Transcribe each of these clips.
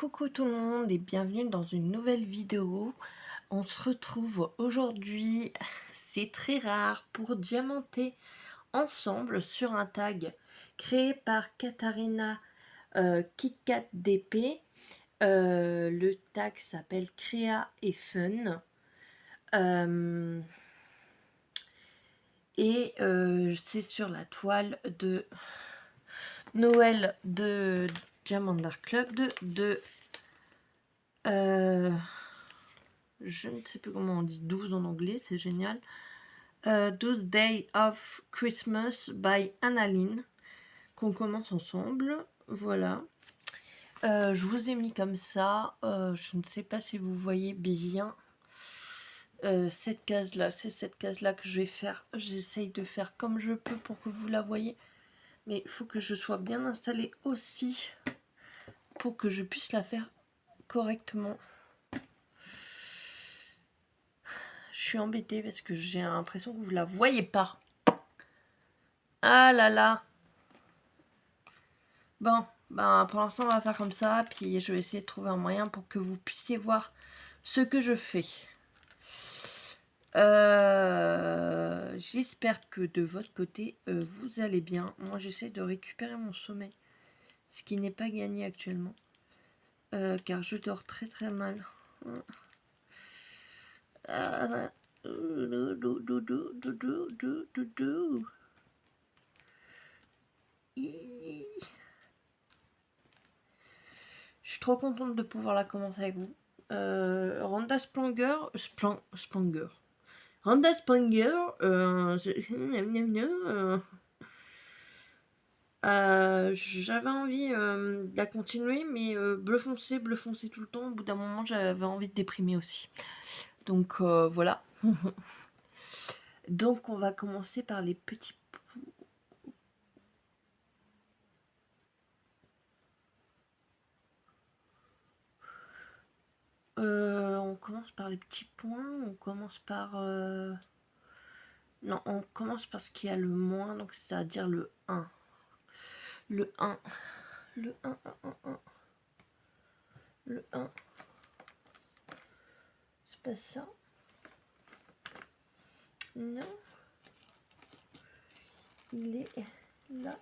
Coucou tout le monde et bienvenue dans une nouvelle vidéo. On se retrouve aujourd'hui, c'est très rare, pour diamanter ensemble sur un tag créé par Katharina KitKatDP. Le tag s'appelle Créa et Fun. C'est sur la toile de Noël de Diamant Dark Club je ne sais plus comment on dit 12 en anglais, c'est génial. 12 Days of Christmas by Annaline, qu'on commence ensemble. Voilà. Je vous ai mis comme ça. Je ne sais pas si vous voyez bien cette case-là. C'est cette case-là que je vais faire. J'essaye de faire comme je peux pour que vous la voyez. Mais il faut que je sois bien installée aussi pour que je puisse la faire correctement. Je suis embêtée parce que j'ai l'impression que vous la voyez pas. Ah là là. Bon, ben pour l'instant on va faire comme ça, puis je vais essayer de trouver un moyen pour que vous puissiez voir ce que je fais. J'espère que de votre côté vous allez bien. Moi j'essaie de récupérer mon sommeil, ce qui n'est pas gagné actuellement, car je dors très très mal. Je suis trop contente de pouvoir la commencer avec vous. Randa Splanger, Splanger. Randa Splanger, j'avais envie de la continuer, mais bleu foncé tout le temps. Au bout d'un moment, j'avais envie de déprimer aussi. Donc voilà. Donc on va commencer par les petits. On commence par les petits points, on commence par... Non, on commence par ce qui a le moins, donc c'est-à-dire le 1. Le 1. Le 1, 1, 1, 1. Le 1. C'est pas ça. Non. Il est là.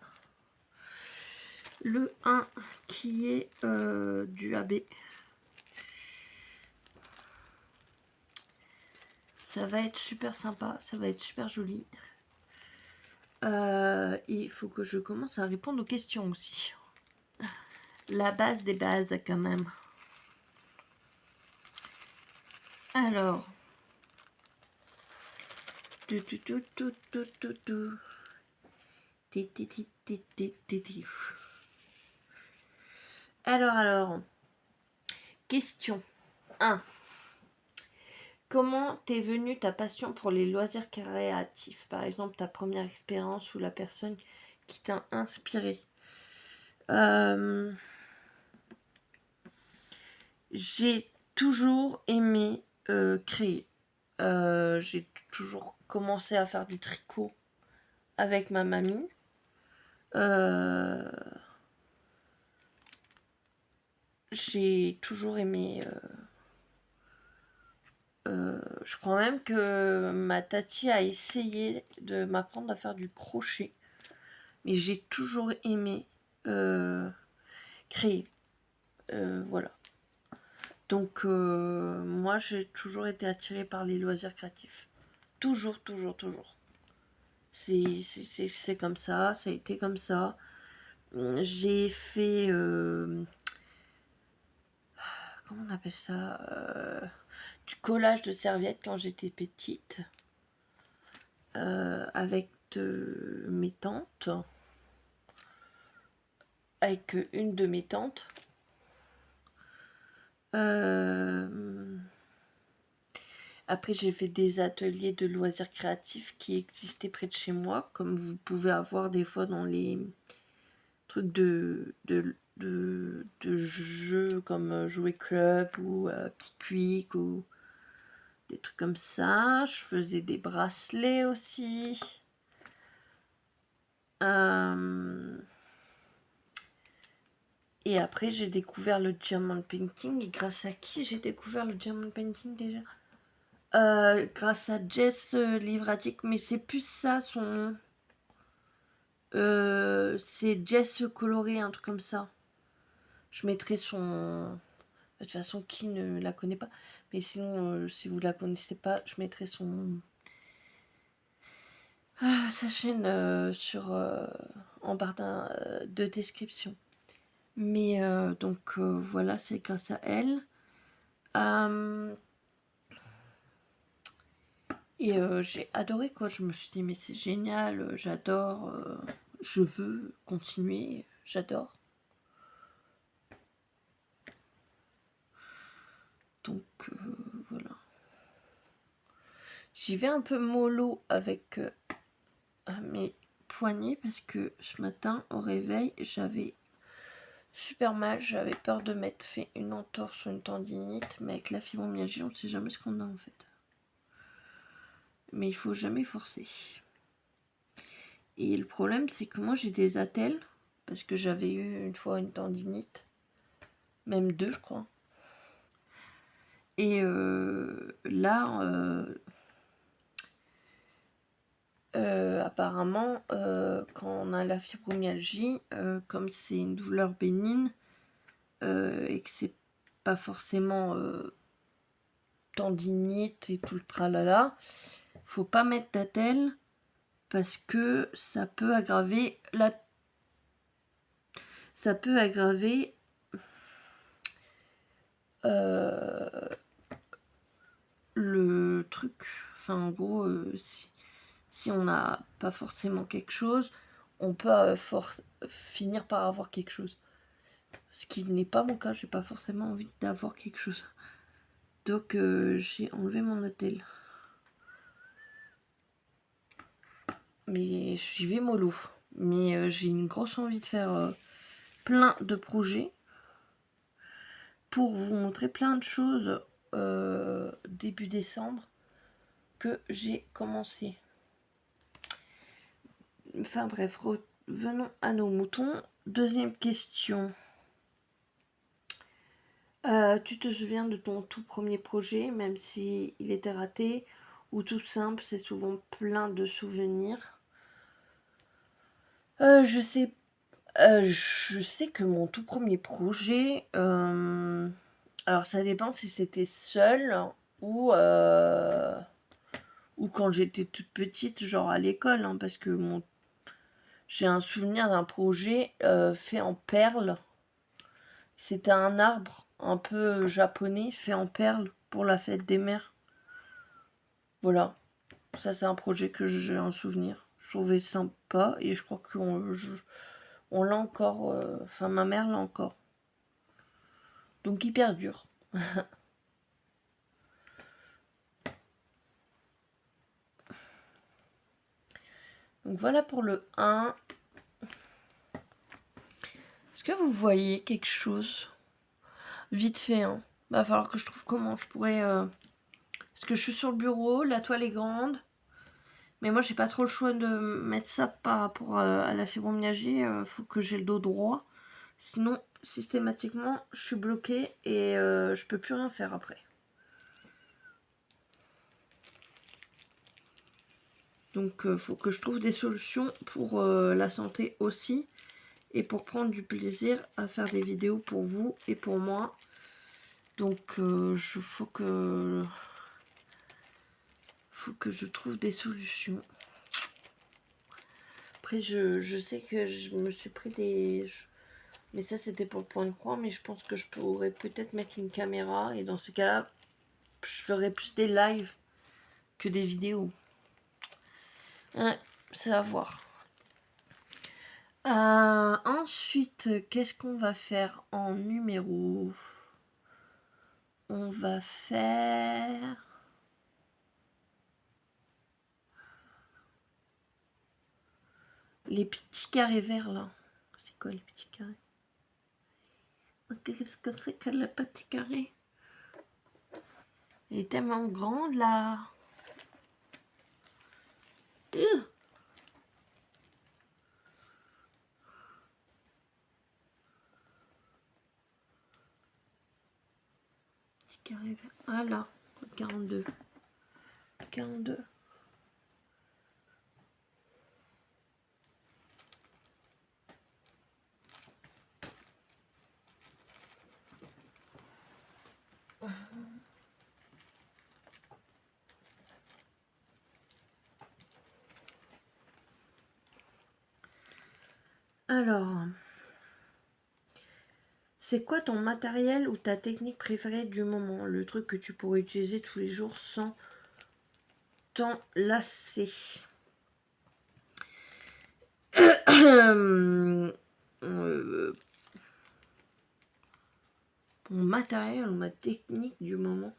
Le 1 qui est du AB. Ça va être super sympa, ça va être super joli. Il faut que je commence à répondre aux questions aussi. La base des bases quand même. Alors. Alors. Question 1. Comment t'es venue ta passion pour les loisirs créatifs? Par exemple, ta première expérience ou la personne qui t'a inspiré. J'ai toujours aimé créer. J'ai toujours commencé à faire du tricot avec ma mamie. J'ai toujours aimé... je crois même que ma tati a essayé de m'apprendre à faire du crochet. Mais j'ai toujours aimé créer. Voilà. Donc, moi, j'ai toujours été attirée par les loisirs créatifs. Toujours. C'est comme ça, ça a été comme ça. J'ai fait... comment on appelle ça, du collage de serviettes quand j'étais petite. Avec mes tantes. Avec une de mes tantes. Après, j'ai fait des ateliers de loisirs créatifs qui existaient près de chez moi, comme vous pouvez avoir des fois dans les trucs de jeux comme Jouet Club ou Pickwick ou des trucs comme ça. Je faisais des bracelets aussi. Et après, j'ai découvert le diamond painting. Et grâce à qui j'ai découvert le diamond painting déjà? Grâce à Jess Livratic. Mais c'est plus ça, son... c'est Jess Coloré, un truc comme ça. Je mettrai son... De toute façon, qui ne la connaît pas? Mais sinon, si vous la connaissez pas, je mettrai son... sa chaîne en barre de description. Mais donc voilà, c'est grâce à elle. Et j'ai adoré quoi. Je me suis dit mais c'est génial, j'adore, je veux continuer, j'adore. Donc voilà. J'y vais un peu mollo avec mes poignets parce que ce matin au réveil j'avais super mal, j'avais peur de m'être fait une entorse ou une tendinite, mais avec la fibromyalgie on ne sait jamais ce qu'on a en fait. Mais il faut jamais forcer. Et le problème c'est que moi j'ai des attelles parce que j'avais eu une fois une tendinite, même 2 je crois. Et là, apparemment, quand on a la fibromyalgie, comme c'est une douleur bénigne et que c'est pas forcément tendinite et tout le tralala, faut pas mettre d'attelle parce que ça peut aggraver le truc. Enfin, en gros, si on n'a pas forcément quelque chose, on peut finir par avoir quelque chose. Ce qui n'est pas mon cas, j'ai pas forcément envie d'avoir quelque chose. Donc j'ai enlevé mon attelle. Mais j'y vais mollo. Mais j'ai une grosse envie de faire plein de projets pour vous montrer plein de choses début décembre que j'ai commencé. Enfin bref, revenons à nos moutons. Deuxième question. Tu te souviens de ton tout premier projet, même si il était raté, ou tout simple, c'est souvent plein de souvenirs. Je sais que mon tout premier projet, alors ça dépend si c'était seul ou quand j'étais toute petite, genre à l'école, hein, parce que j'ai un souvenir d'un projet fait en perles. C'était un arbre un peu japonais fait en perles pour la fête des mères. Voilà, ça c'est un projet que j'ai un souvenir. Je trouvais sympa et je crois qu'on l'a encore, enfin ma mère l'a encore. Donc hyper dur. Donc voilà pour le 1. Est-ce que vous voyez quelque chose? Vite fait, hein. Va falloir que je trouve comment je pourrais... Parce que je suis sur le bureau, la toile est grande. Mais moi, j'ai pas trop le choix de mettre ça par rapport à la fibromyalgie. Faut que j'ai le dos droit. Sinon, systématiquement, je suis bloquée et je peux plus rien faire après. Donc, faut que je trouve des solutions pour la santé aussi. Et pour prendre du plaisir à faire des vidéos pour vous et pour moi. Donc, faut que je trouve des solutions. Après, je sais que je me suis pris des... Mais ça, c'était pour le point de croix. Mais je pense que je pourrais peut-être mettre une caméra. Et dans ce cas-là, je ferai plus des lives que des vidéos. Ouais, c'est à voir. Ensuite, qu'est-ce qu'on va faire en numéro? On va faire... les petits carrés verts, là. C'est quoi les petits carrés? Qu'est-ce que c'est que le petit carré? Elle est tellement grande, là. petit carré vert. Ah là, 42. 42. Alors, c'est quoi ton matériel ou ta technique préférée du moment? Le truc que tu pourrais utiliser tous les jours sans t'en lasser. Mon matériel ou ma technique du moment?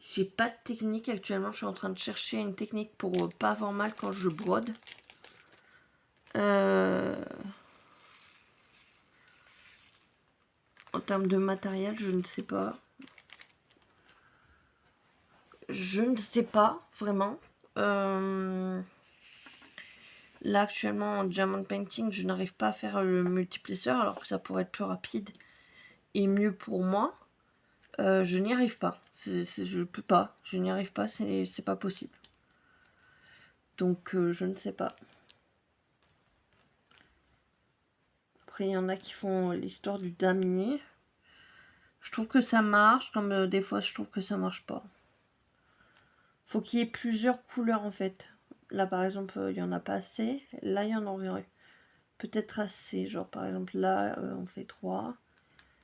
J'ai pas de technique actuellement. Je suis en train de chercher une technique pour pas avoir mal quand je brode. En termes de matériel, je ne sais pas. Je ne sais pas, vraiment. Là, actuellement, en diamond painting, je n'arrive pas à faire le multiplesseur, alors que ça pourrait être plus rapide et mieux pour moi. Je n'y arrive pas. Je peux pas. Je n'y arrive pas, c'est pas possible. Donc, je ne sais pas. Après, il y en a qui font l'histoire du damier. Je trouve que ça marche, comme des fois, je trouve que ça marche pas. Faut qu'il y ait plusieurs couleurs, en fait. Là, par exemple, il y en a pas assez. Là, il y en aurait peut-être assez. Genre, par exemple, là, on fait 3.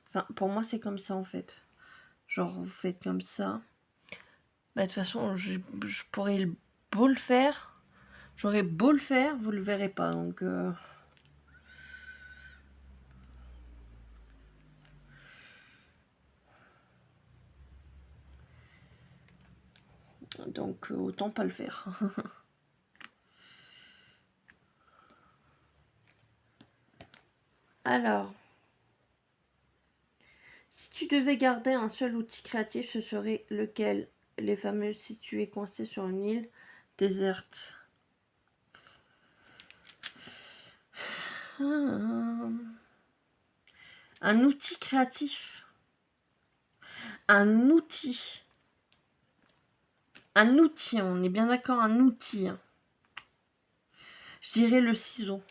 Enfin, pour moi, c'est comme ça, en fait. Genre, vous faites comme ça. Bah, de toute façon, je pourrais beau le faire. J'aurais beau le faire, vous le verrez pas. Donc autant pas le faire. Alors, si tu devais garder un seul outil créatif, ce serait lequel? Les fameux si tu es coincé sur une île déserte. Un outil créatif. Un outil. Un outil, on est bien d'accord, un outil. Je dirais le ciseau.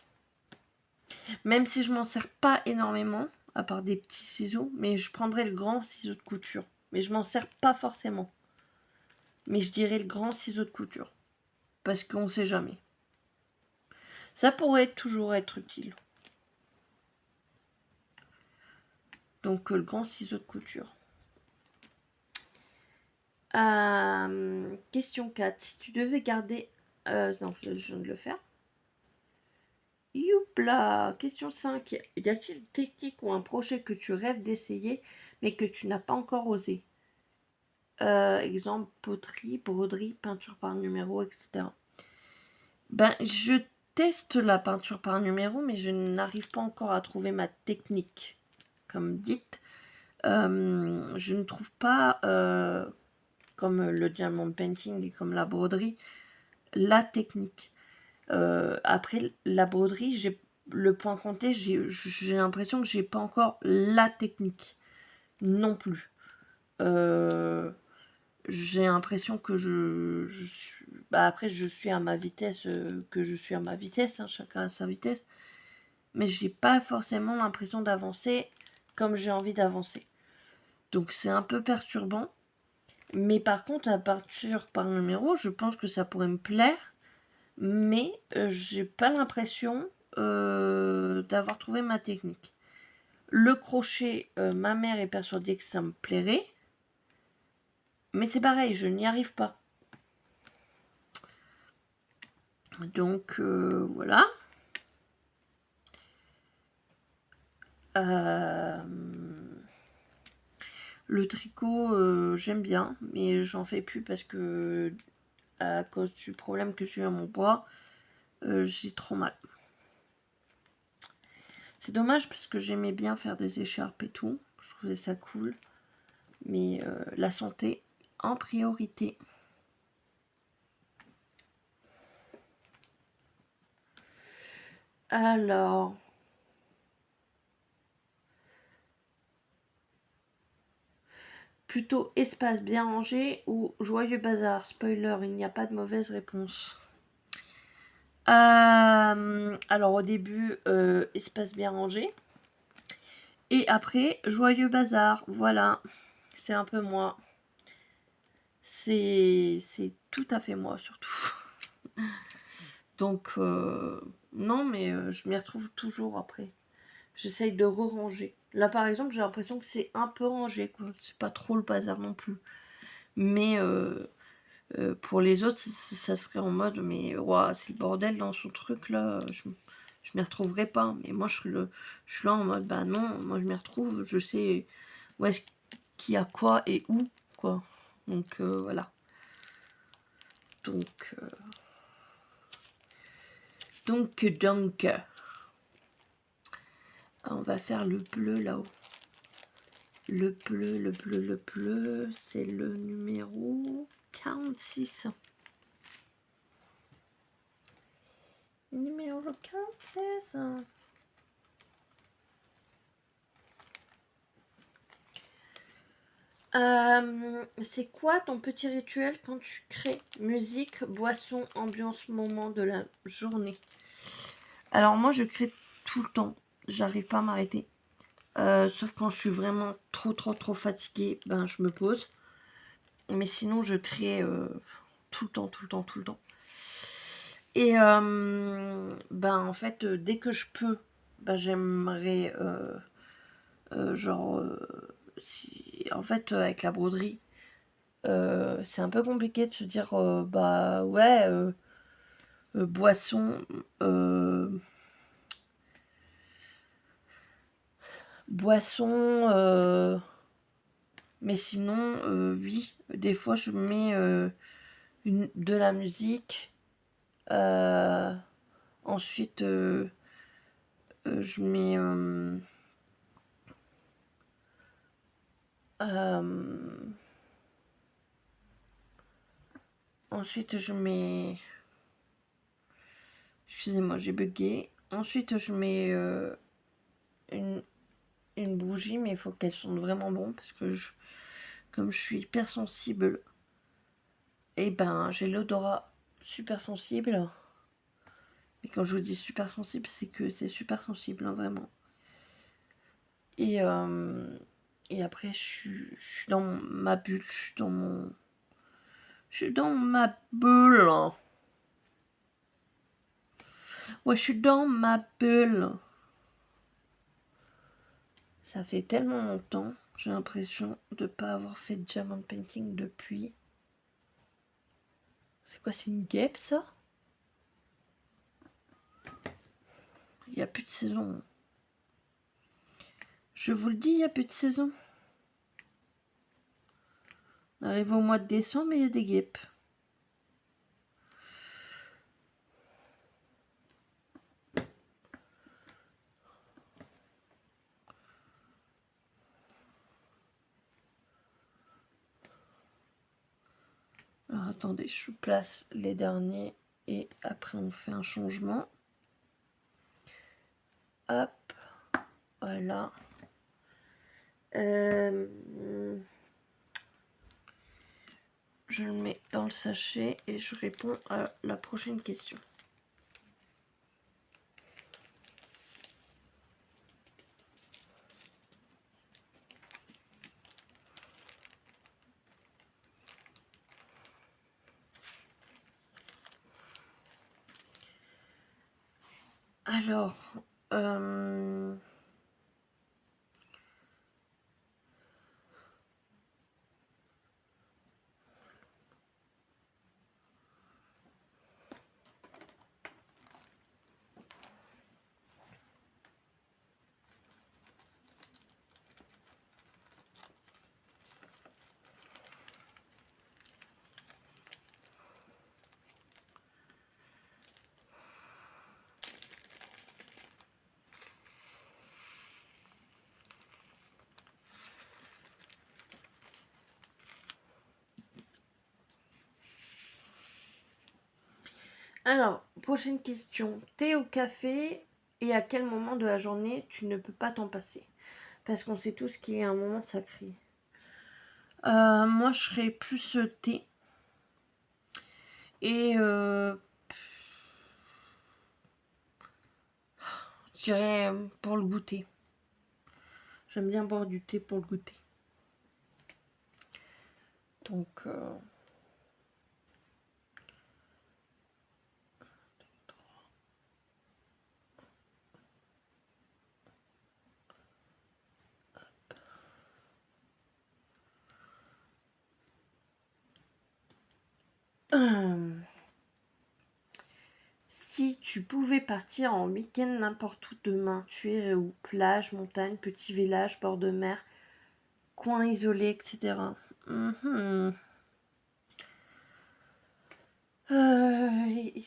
Même si je m'en sers pas énormément, à part des petits ciseaux, mais je prendrais le grand ciseau de couture. Mais je m'en sers pas forcément. Mais je dirais le grand ciseau de couture. Parce qu'on sait jamais. Ça pourrait toujours être utile. Donc le grand ciseau de couture. Question 4. Si tu devais garder... non, je viens de le faire. Youpla. Question 5. Y a-t-il une technique ou un projet que tu rêves d'essayer, mais que tu n'as pas encore osé? Exemple, poterie, broderie, peinture par numéro, etc. Ben, je teste la peinture par numéro, mais je n'arrive pas encore à trouver ma technique. Comme dites, je ne trouve pas, comme le diamond painting et comme la broderie, la technique. Après, la broderie, le point compté, j'ai l'impression que j'ai pas encore la technique non plus. J'ai l'impression que je suis... Bah après, je suis à ma vitesse, hein, chacun a sa vitesse. Mais j'ai pas forcément l'impression d'avancer comme j'ai envie d'avancer. Donc c'est un peu perturbant. Mais par contre, à partir par numéro, je pense que ça pourrait me plaire. Mais j'ai pas l'impression d'avoir trouvé ma technique. Le crochet, ma mère est persuadée que ça me plairait. Mais c'est pareil, je n'y arrive pas. Donc voilà. Le tricot, j'aime bien, mais j'en fais plus parce que à cause du problème que j'ai eu à mon bras, j'ai trop mal. C'est dommage parce que j'aimais bien faire des écharpes et tout. Je trouvais ça cool. Mais la santé en priorité. Alors, plutôt espace bien rangé ou joyeux bazar? Spoiler, il n'y a pas de mauvaise réponse. Alors au début, espace bien rangé. Et après, joyeux bazar. Voilà, c'est un peu moi. C'est tout à fait moi surtout. Donc, non, mais je m'y retrouve toujours après. J'essaye de re-ranger. Là, par exemple, j'ai l'impression que c'est un peu rangé, quoi. C'est pas trop le bazar non plus. Mais pour les autres, ça serait en mode, mais ouah, c'est le bordel dans son truc, là. Je m'y retrouverai pas. Mais moi, je suis là en mode, bah non, moi, je m'y retrouve. Je sais où est-ce qu'il y a quoi et où, quoi. Donc, voilà. Donc... On va faire le bleu là-haut. Le bleu, c'est le numéro 46. Numéro 46. C'est quoi ton petit rituel quand tu crées musique, boisson, ambiance, moment de la journée? Alors moi, je crée tout le temps. J'arrive pas à m'arrêter. Sauf quand je suis vraiment trop fatiguée, ben je me pose. Mais sinon, je crée tout le temps. Et ben en fait, dès que je peux, ben, j'aimerais genre en fait avec la broderie, c'est un peu compliqué de se dire bah ouais boisson boisson mais sinon oui, des fois je mets de la musique. Ensuite, je mets ensuite je mets, excusez-moi, j'ai bugué. Ensuite, je mets une bougie, mais il faut qu'elle sente vraiment bon parce que comme je suis hyper sensible, et ben j'ai l'odorat super sensible. Et quand je vous dis super sensible, c'est que c'est super sensible, hein, vraiment. Et après, je suis dans ma bulle, je suis dans ma bulle. Ouais, je suis dans ma bulle. Ça fait tellement longtemps, j'ai l'impression de ne pas avoir fait de diamond painting depuis. C'est quoi, c'est une guêpe ça? Il n'y a plus de saison. Je vous le dis, il n'y a plus de saison. On arrive au mois de décembre et il y a des guêpes. Alors attendez, je place les derniers et après on fait un changement. Hop, voilà. Je le mets dans le sachet et je réponds à la prochaine question. Alors, prochaine question. Thé ou café et à quel moment de la journée tu ne peux pas t'en passer? Parce qu'on sait tous qu'il y a un moment sacré. Moi, je serais plus thé. Et je dirais pour le goûter. J'aime bien boire du thé pour le goûter. Donc, si tu pouvais partir en week-end n'importe où demain, tu irais où? Plage, montagne, petit village, bord de mer, coin isolé, etc. Ils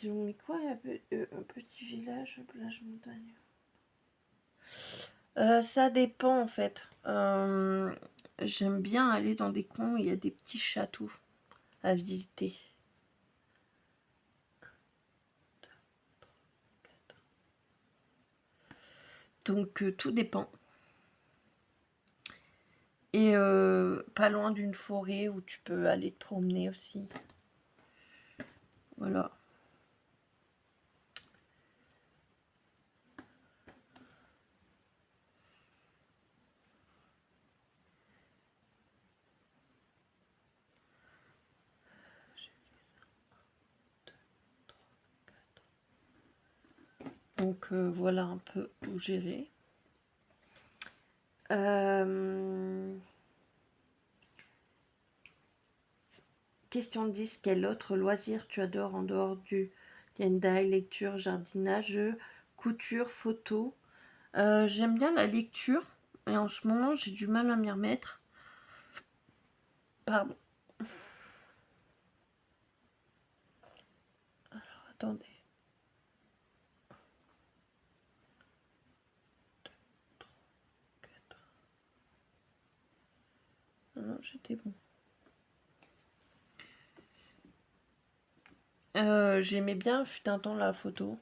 ont mis quoi? Un petit village, plage, montagne. Ça dépend en fait. J'aime bien aller dans des coins où il y a des petits châteaux à visiter. Donc tout dépend. Et pas loin d'une forêt où tu peux aller te promener aussi. Voilà. Donc voilà un peu où j'irai. Question 10. Quel autre loisir tu adores en dehors du D&D, lecture, jardinage, jeu, couture, photo? J'aime bien la lecture. Et en ce moment, j'ai du mal à m'y remettre. Pardon. Alors, attendez. 2, 3, 4. Non, j'étais bon. J'aimais bien, fut un temps, la photo.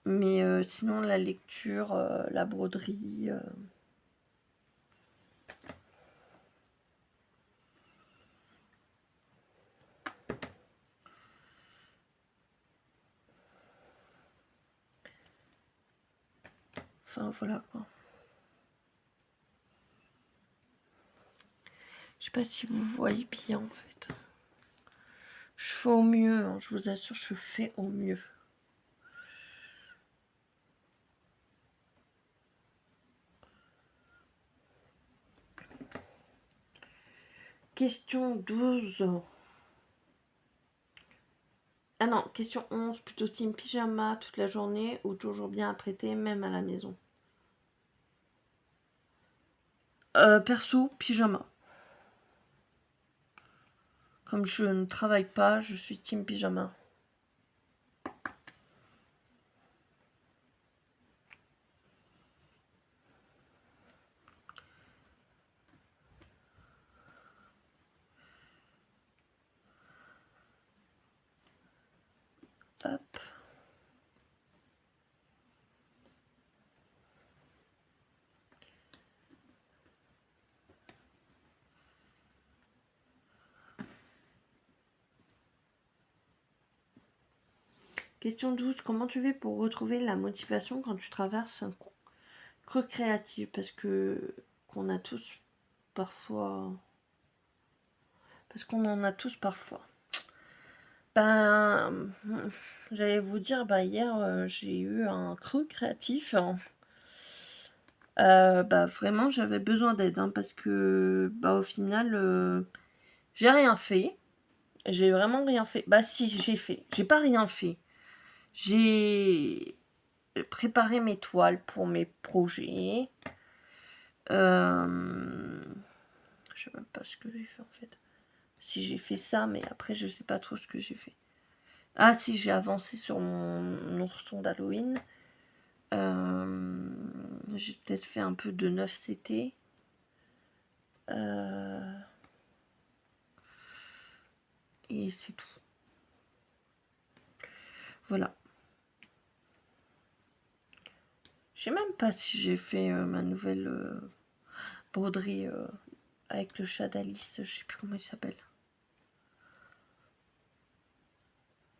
Mais sinon, la lecture, la broderie. Enfin, voilà quoi. Je sais pas si vous voyez bien en fait. Je fais au mieux, hein, je vous assure, je fais au mieux. Question 12. Ah non, question 11. Plutôt team pyjama toute la journée ou toujours bien apprêté, même à la maison? Perso, pyjama. Comme je ne travaille pas, je suis team pyjama. Hop. Question 12. Comment tu fais pour retrouver la motivation quand tu traverses un creux créatif? Parce qu'on a tous parfois... Parce qu'on en a tous parfois. Ben, j'allais vous dire, hier, j'ai eu un creux créatif. Vraiment, j'avais besoin d'aide, hein, parce que, au final, j'ai rien fait. J'ai vraiment rien fait. Si, j'ai fait. J'ai pas rien fait. J'ai préparé mes toiles pour mes projets. Je sais même pas ce que j'ai fait, en fait. Si j'ai fait ça, mais après, je sais pas trop ce que j'ai fait. Ah si, j'ai avancé sur mon ourson d'Halloween. J'ai peut-être fait un peu de 9CT. Et c'est tout. Voilà. Je sais même pas si j'ai fait ma nouvelle broderie avec le chat d'Alice. Je sais plus comment il s'appelle.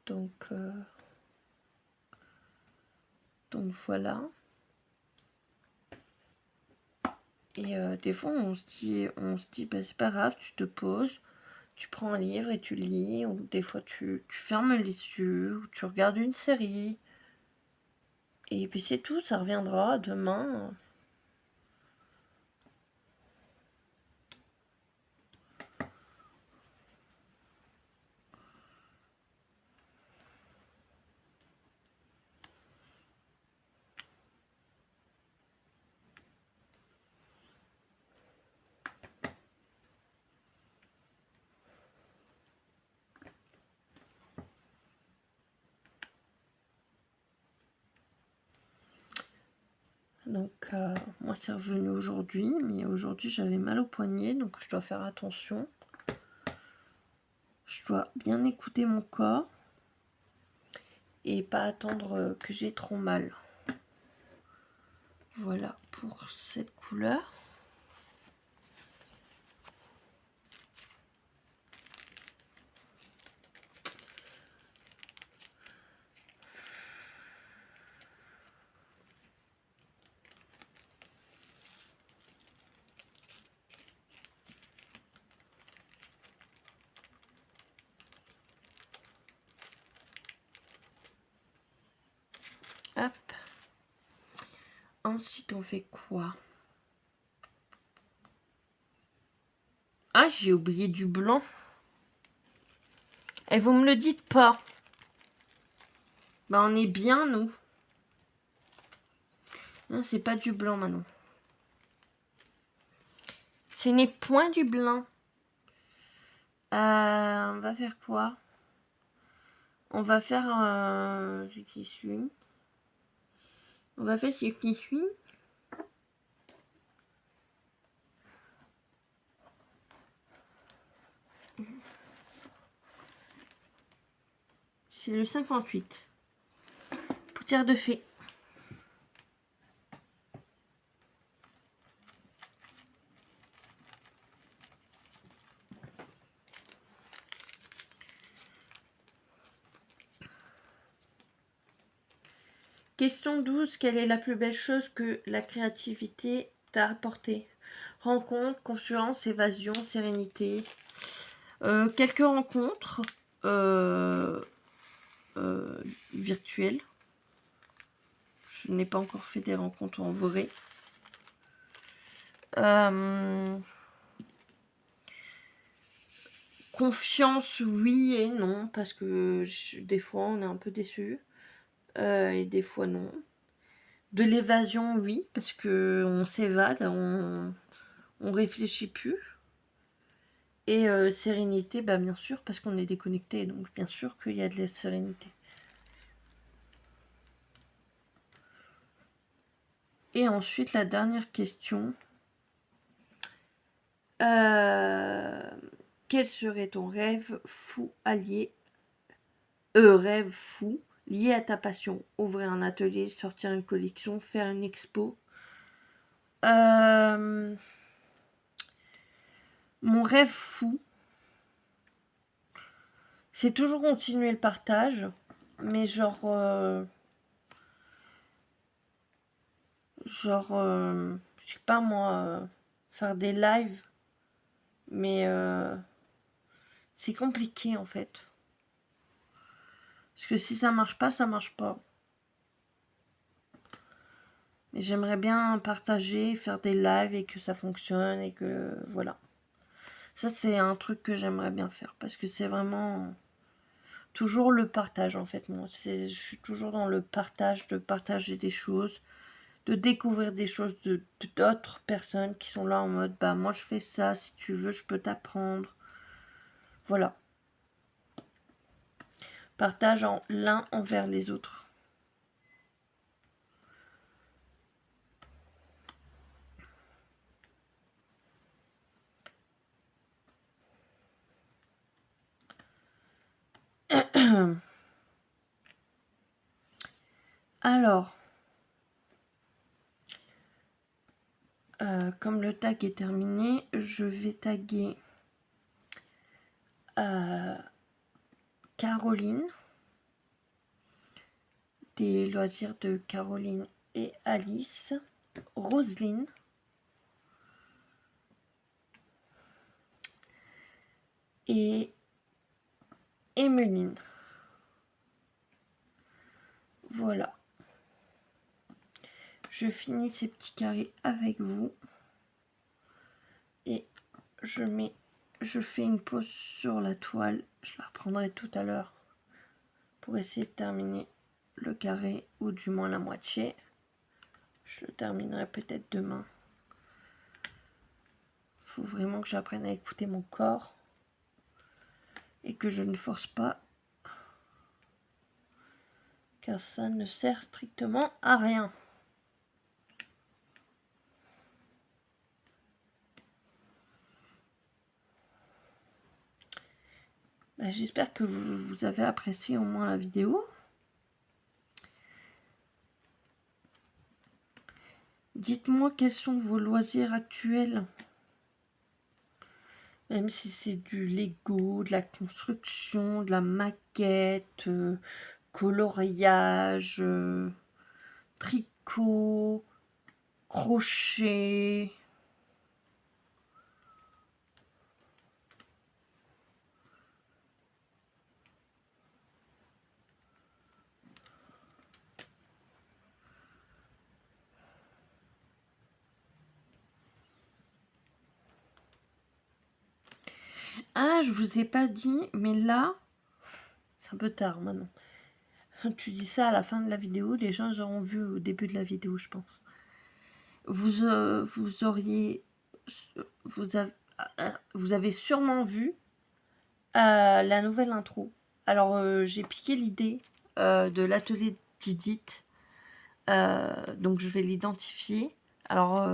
Donc voilà. Et des fois, on se dit, bah, c'est pas grave, tu te poses, tu prends un livre et tu lis, ou des fois tu fermes les yeux, ou tu regardes une série. Et puis c'est tout, ça reviendra demain. Donc moi c'est revenu aujourd'hui, mais aujourd'hui j'avais mal au poignet, donc je dois faire attention. Je dois bien écouter mon corps et pas attendre que j'ai trop mal. Voilà pour cette couleur. Hop. Ensuite on fait quoi? Ah, j'ai oublié du blanc. Et vous me le dites pas. Bah on est bien nous. Non, c'est pas du blanc Manon. Ce n'est point du blanc. On va faire quoi? On va faire ce qui suit. On va faire ce qui suit. C'est le 58. Poutière de fée. Question 12. Quelle est la plus belle chose que la créativité t'a apporté? Rencontre, confiance, évasion, sérénité. Quelques rencontres virtuelles. Je n'ai pas encore fait des rencontres en vrai. Confiance, oui et non, parce que des fois on est un peu déçu. Et des fois non. De l'évasion, oui, parce que on s'évade, on réfléchit plus. Et sérénité, bah bien sûr, parce qu'on est déconnecté, donc bien sûr qu'il y a de la sérénité. Et ensuite, la dernière question. Quel serait ton rêve fou rêve fou lié à ta passion? Ouvrir un atelier, sortir une collection, faire une expo. Mon rêve fou, c'est toujours continuer le partage, mais genre, je sais pas moi, faire des lives, mais c'est compliqué en fait. Parce que si ça marche pas, ça marche pas. Mais j'aimerais bien partager, faire des lives et que ça fonctionne et que voilà. Ça c'est un truc que j'aimerais bien faire parce que c'est vraiment toujours le partage en fait. Moi, je suis toujours dans le partage, de partager des choses, de découvrir des choses d'autres personnes qui sont là en mode bah moi je fais ça, si tu veux je peux t'apprendre. Voilà. Partage en l'un envers les autres. Alors, comme le tag est terminé, je vais taguer Caroline, des loisirs de Caroline et Alice, Roselyne, et Emeline. Voilà. Je finis ces petits carrés avec vous et je fais une pause sur la toile. Je la reprendrai tout à l'heure pour essayer de terminer le carré ou du moins la moitié. Je le terminerai peut-être demain. Il faut vraiment que j'apprenne à écouter mon corps et que je ne force pas, car ça ne sert strictement à rien. J'espère que vous avez apprécié au moins la vidéo. Dites-moi quels sont vos loisirs actuels. Même si c'est du Lego, de la construction, de la maquette, coloriage, tricot, crochet. Ah, je vous ai pas dit, mais là, c'est un peu tard maintenant. Tu dis ça à la fin de la vidéo, les gens auront vu au début de la vidéo, je pense. Vous avez sûrement vu la nouvelle intro. Alors, j'ai piqué l'idée de l'atelier d'Edith. Donc, je vais l'identifier. Alors,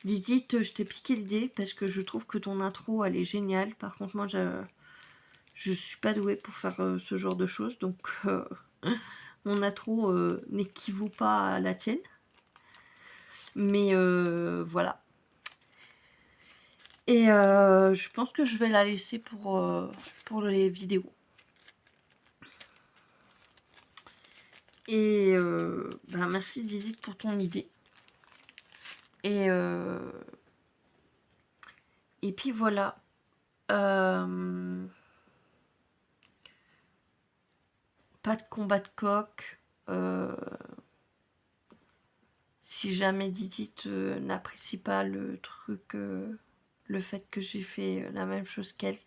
Didit, je t'ai piqué l'idée parce que je trouve que ton intro, elle est géniale. Par contre, moi, je suis pas douée pour faire ce genre de choses. Donc, mon intro n'équivaut pas à la tienne. Mais voilà. Et je pense que je vais la laisser pour les vidéos. Et merci Didit pour ton idée. Et puis voilà. Pas de combat de coq. Si jamais Didit n'apprécie pas le truc, le fait que j'ai fait la même chose qu'elle,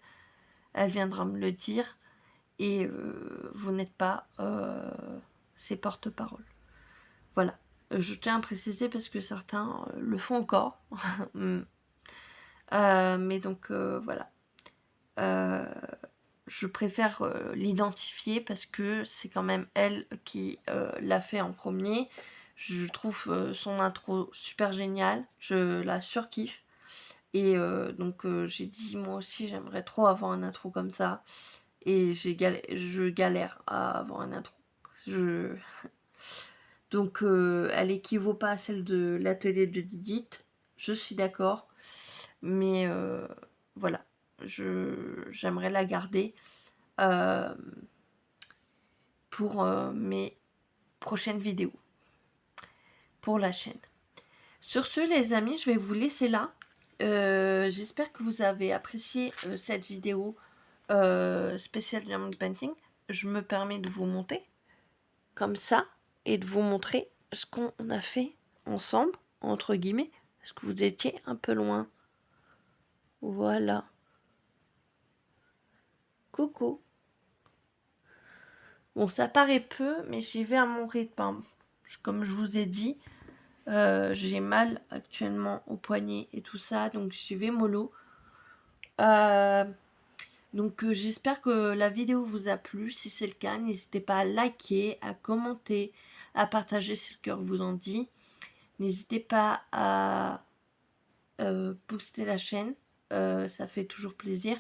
elle viendra me le dire. Et vous n'êtes pas ses porte-parole. Voilà. Je tiens à préciser parce que certains le font encore. Mais donc voilà. Je préfère l'identifier parce que c'est quand même elle qui l'a fait en premier. Je trouve son intro super géniale. Je la surkiffe. Et donc j'ai dit moi aussi j'aimerais trop avoir un intro comme ça. Et je galère à avoir un intro. Donc elle équivaut pas à celle de l'atelier de Didit. Je suis d'accord. Mais voilà. J'aimerais la garder pour mes prochaines vidéos. Pour la chaîne. Sur ce les amis, je vais vous laisser là. J'espère que vous avez apprécié cette vidéo spéciale Diamond Painting. Je me permets de vous monter comme ça et de vous montrer ce qu'on a fait ensemble, entre guillemets, parce que vous étiez un peu loin. Voilà. Coucou. Bon, ça paraît peu, mais j'y vais à mon rythme. Comme je vous ai dit, j'ai mal actuellement au poignet et tout ça, donc j'y vais mollo. Donc j'espère que la vidéo vous a plu. Si c'est le cas, n'hésitez pas à liker, à commenter, à partager si le cœur vous en dit. N'hésitez pas à booster la chaîne, ça fait toujours plaisir.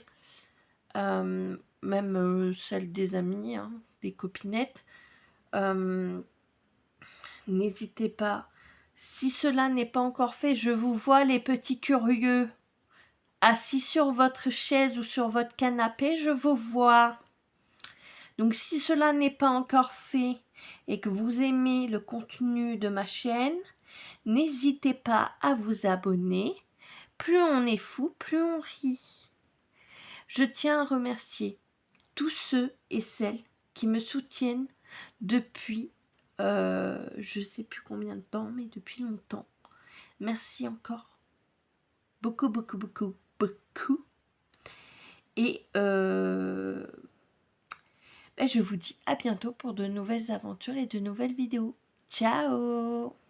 Même celle des amis, hein, des copinettes. n'hésitez pas. Si cela n'est pas encore fait, je vous vois les petits curieux. Assis sur votre chaise ou sur votre canapé, je vous vois. Donc si cela n'est pas encore fait et que vous aimez le contenu de ma chaîne, n'hésitez pas à vous abonner. Plus on est fou, plus on rit. Je tiens à remercier tous ceux et celles qui me soutiennent depuis, je ne sais plus combien de temps, mais depuis longtemps. Merci encore. Beaucoup, beaucoup, beaucoup, beaucoup. Et je vous dis à bientôt pour de nouvelles aventures et de nouvelles vidéos. Ciao!